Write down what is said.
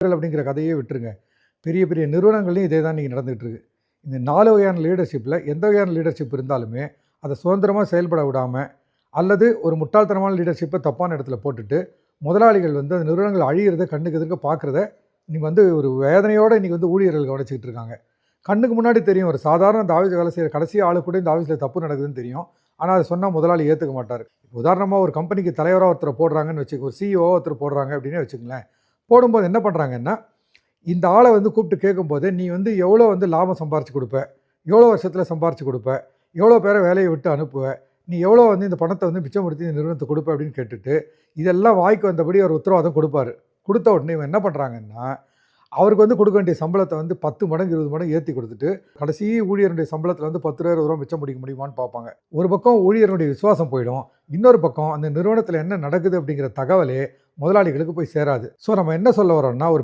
அப்படிங்கிற கதையே விட்டுருங்க. பெரிய பெரிய நிறுவனங்கள்லையும் இதே தான் இன்னைக்கு நடந்துகிட்டு இருக்கு. இந்த 4 வகையான லீடர்ஷிப்பில் எந்த வகையான லீடர்ஷிப் இருந்தாலுமே அதை சுதந்திரமாக செயல்பட விடாமல், அல்லது ஒரு முட்டாள்தனமான லீடர்ஷிப்பை தப்பான இடத்துல போட்டுட்டு முதலாளிகள் வந்து அந்த நிறுவனங்கள் அழியிறத கண்ணுக்கு எதிர்க்க பார்க்குறத இன்னைக்கு வந்து ஒரு வேதனையோடு இன்றைக்கி வந்து ஊழியர்கள் கவனிச்சிக்கிட்டு இருக்காங்க. கண்ணுக்கு முன்னாடி தெரியும், ஒரு சாதாரண இந்த ஆஃபீஸ் வேலை செய்கிற கடைசி ஆளு கூட இந்த ஆஃபீஸில் தப்பு நடக்குதுன்னு தெரியும். ஆனால் அதை சொன்னால் முதலாளி ஏற்றுக்க மாட்டார். உதாரணமாக ஒரு கம்பெனிக்கு தலைவராக ஒருத்தரை போடுறாங்கன்னு வச்சுக்க, ஒரு சிஇஓ ஒருத்தர் போடுறாங்க அப்படின்னே வச்சுங்களேன். போடும்போது என்ன பண்ணுறாங்கன்னா, இந்த ஆளை வந்து கூப்பிட்டு கேட்கும்போது, நீ வந்து எவ்வளோ வந்து லாபம் சம்பாரித்து கொடுப்ப, எவ்வளோ வருஷத்தில் சம்பாரித்து கொடுப்ப, எவ்வளோ பேரை வேலையை விட்டு அனுப்புவ, நீ எவ்வளோ வந்து இந்த பணத்தை வந்து மிச்சப்படுத்தி இந்த நிறுவனத்துக்கு கொடுப்ப அப்படின்னு கேட்டுட்டு, இதெல்லாம் வாய்க்கு வந்தபடி ஒரு உத்தரவாதம் கொடுப்பாரு. கொடுத்த உடனே இவன் என்ன பண்ணுறாங்கன்னா, அவருக்கு வந்து கொடுக்க வேண்டிய சம்பளத்தை வந்து 10 மடங்கு 20 மடங்கு ஏற்றி கொடுத்துட்டு, கடைசி ஊழியருடைய சம்பளத்தில் வந்து 10 ரூபா 20 ரூபா மிச்சம் முடிக்க முடியுமான்னு பார்ப்பாங்க. ஒரு பக்கம் ஊழியருடைய விசுவாசம் போயிடும், இன்னொரு பக்கம் அந்த நிறுவனத்தில் என்ன நடக்குது அப்படிங்கிற தகவலே முதலாளிகளுக்கு போய் சேராது. ஸோ நம்ம என்ன சொல்ல வரோம்னா, ஒரு